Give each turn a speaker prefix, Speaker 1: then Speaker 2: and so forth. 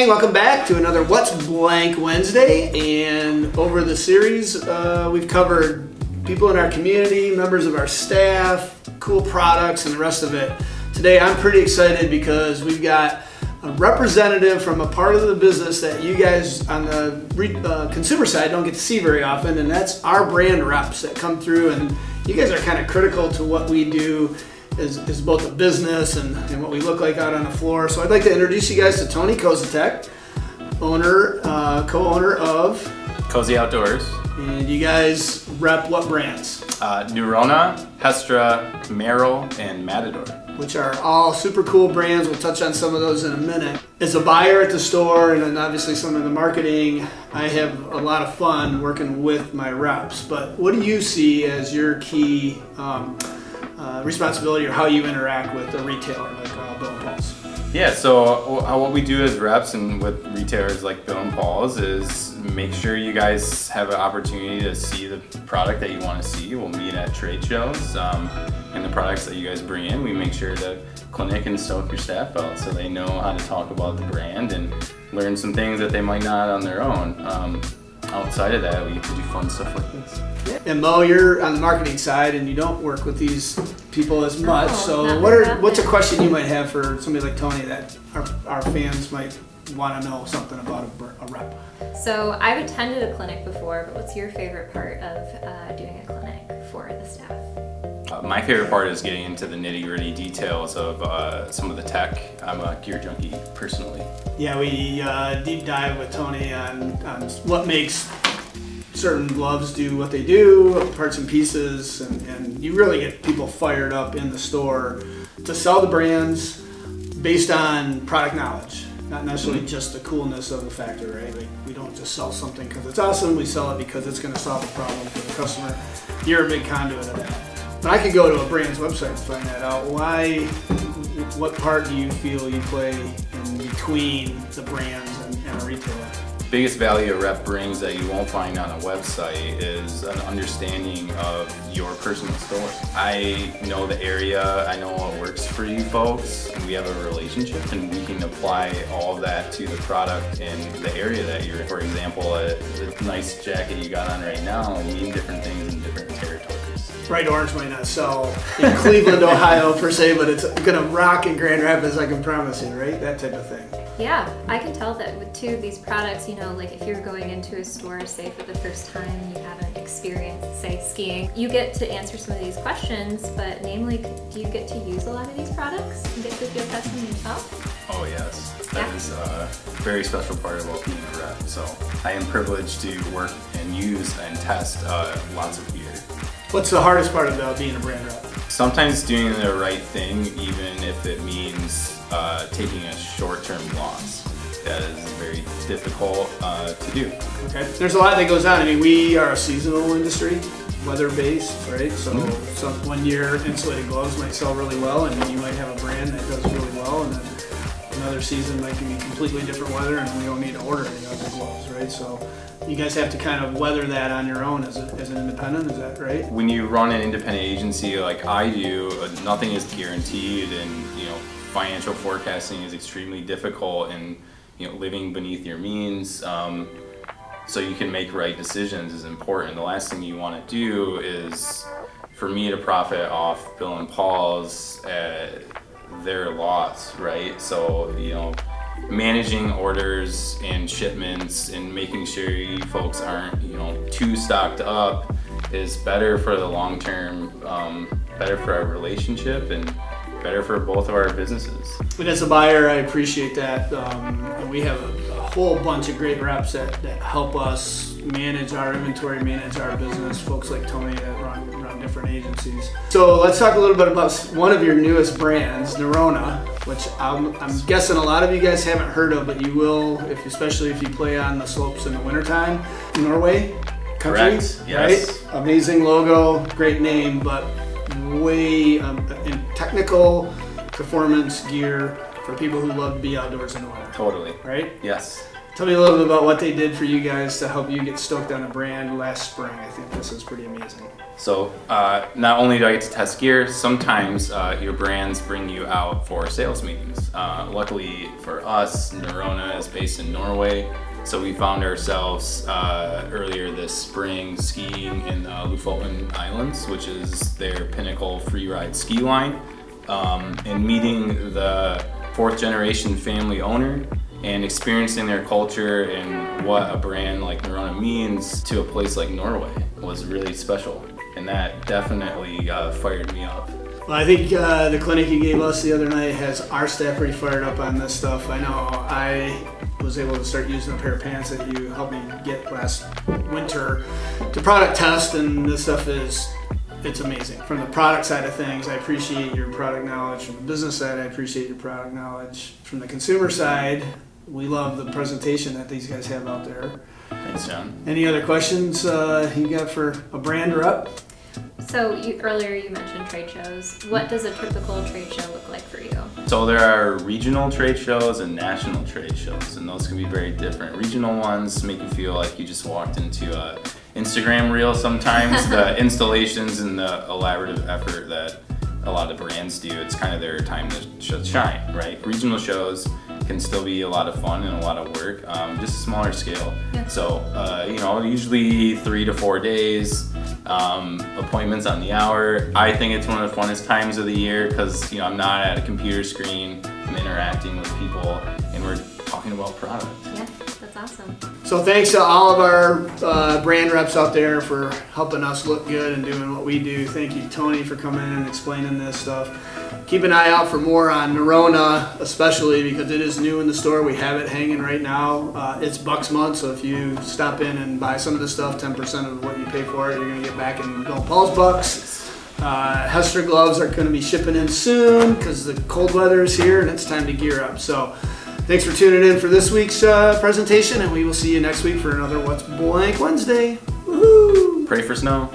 Speaker 1: gang, welcome back to another What's Blank Wednesday. And over the series, we've covered people in our community, members of our staff, cool products, and the rest of it. Today I'm pretty excited because we've got a representative from a part of the business that you guys on the consumer side don't get to see very often, and that's our brand reps that come through, and you guys are kind of critical to what we do is both a business and what we look like out on the floor. So I'd like to introduce you guys to Tony Kozatek, co-owner of
Speaker 2: Cozy Outdoors.
Speaker 1: And you guys rep what brands?
Speaker 2: Neurona, Hestra, Merrill, and Matador.
Speaker 1: Which are all super cool brands. We'll touch on some of those in a minute. As a buyer at the store and then obviously some of the marketing, I have a lot of fun working with my reps. But what do you see as your key responsibility or how you interact with a retailer like Bill and Paul's?
Speaker 2: Yeah, so what we do as reps and with retailers like Bill and Paul's is make sure you guys have an opportunity to see the product that you want to see. We'll meet at trade shows and the products that you guys bring in, we make sure to clinic and stoke your staff out so they know how to talk about the brand and learn some things that they might not on their own. Outside of that, we get to do fun stuff like this.
Speaker 1: And Mo, you're on the marketing side and you don't work with these people as much. So what's a question you might have for somebody like Tony that our fans might want to know something about a rep?
Speaker 3: So I've attended a clinic before, but what's your favorite part of doing a clinic for the staff?
Speaker 2: My favorite part is getting into the nitty-gritty details of some of the tech. I'm a gear junkie personally. Yeah,
Speaker 1: we deep dive with Tony on what makes certain gloves do what they do, parts and pieces, and you really get people fired up in the store to sell the brands based on product knowledge, not necessarily just the coolness of the factor, right? Like, we don't just sell something because it's awesome, we sell it because it's going to solve a problem for the customer. You're a big conduit of that. But I could go to a brand's website and find that out. What part do you feel you play in between the brands and a retailer?
Speaker 2: Biggest value a rep brings that you won't find on a website is an understanding of your personal store. I know the area, I know what works for you folks, and we have a relationship and we can apply all of that to the product in the area that you're in. For example, the nice jacket you got on right now will mean different things in different territories.
Speaker 1: Bright orange might not sell in Cleveland, Ohio per se, but it's gonna rock in Grand Rapids, I can promise you, right? That type of thing.
Speaker 3: Yeah, I can tell that with two of these products, you know, like if you're going into a store, say for the first time and you haven't experienced, say, skiing, you get to answer some of these questions, but namely, do you get to use a lot of these products and get to feel testing yourself?
Speaker 2: Oh yes, that is a very special part about being a rep. So I am privileged to work and use and test lots of gear.
Speaker 1: What's the hardest part about being a brand rep?
Speaker 2: Sometimes doing the right thing, even if it means taking a short-term loss. That is very difficult to do. Okay.
Speaker 1: There's a lot that goes on. I mean, we are a seasonal industry, weather-based, right? So, one year insulated gloves might sell really well, and you might have a brand that does really well, and then another season might be completely different weather, and we don't need to order any other gloves, right? So you guys have to kind of weather that on your own as an independent, is that right?
Speaker 2: When you run an independent agency like I do, nothing is guaranteed, and you know, financial forecasting is extremely difficult, and you know, living beneath your means so you can make right decisions is important. The last thing you want to do is for me to profit off Bill and Paul's their loss, right? So, you know, managing orders and shipments and making sure you folks aren't, you know, too stocked up is better for the long term, better for our relationship and better for both of our businesses.
Speaker 1: And as a buyer, I appreciate that. We have a whole bunch of great reps that help us manage our inventory, manage our business, folks like Tony that run different agencies. So let's talk a little bit about one of your newest brands, Neurona, which I'm guessing a lot of you guys haven't heard of, but you will, especially if you play on the slopes in the wintertime. Norway country,
Speaker 2: correct. Yes.
Speaker 1: Right? Amazing logo, great name, but way in technical performance gear for people who love to be outdoors in the winter.
Speaker 2: Totally.
Speaker 1: Right?
Speaker 2: Yes.
Speaker 1: Tell me a little bit about what they did for you guys to help you get stoked on a brand last spring. I think this is pretty amazing.
Speaker 2: So not only do I get to test gear, sometimes your brands bring you out for sales meetings. Luckily for us, Neurona is based in Norway, so we found ourselves earlier this spring skiing in the Lofoten Islands, which is their pinnacle freeride ski line, and meeting the 4th generation family owner and experiencing their culture and what a brand like Neurona means to a place like Norway was really special. And that definitely fired me up.
Speaker 1: Well, I think the clinic you gave us the other night has our staff pretty fired up on this stuff. I know I was able to start using a pair of pants that you helped me get last winter to product test, and this stuff it's amazing. From the product side of things, I appreciate your product knowledge. From the business side, I appreciate your product knowledge. From the consumer side, we love the presentation that these guys have out there.
Speaker 2: Thanks, John.
Speaker 1: Any other questions you got for a brand rep?
Speaker 3: So earlier you mentioned trade shows. What does a typical trade show look like for you?
Speaker 2: So there are regional trade shows and national trade shows, and those can be very different. Regional ones make you feel like you just walked into a Instagram reel sometimes. The installations and the elaborative effort that a lot of brands do, it's kind of their time to shine, right? Regional shows can still be a lot of fun and a lot of work, just a smaller scale.
Speaker 3: Yeah.
Speaker 2: So, usually 3 to 4 days, appointments on the hour. I think it's one of the funnest times of the year because, I'm not at a computer screen, I'm interacting with people, and we're talking about product.
Speaker 3: Yeah, that's awesome.
Speaker 1: So thanks to all of our brand reps out there for helping us look good and doing what we do. Thank you, Tony, for coming in and explaining this stuff. Keep an eye out for more on Neurona, especially because it is new in the store. We have it hanging right now. It's Bucks Month, so if you stop in and buy some of the stuff, 10% of what you pay for it, you're going to get back in Bill Paul's bucks. Hester gloves are going to be shipping in soon because the cold weather is here and it's time to gear up. So thanks for tuning in for this week's presentation, and we will see you next week for another What's Blank Wednesday. Woohoo!
Speaker 2: Pray for snow.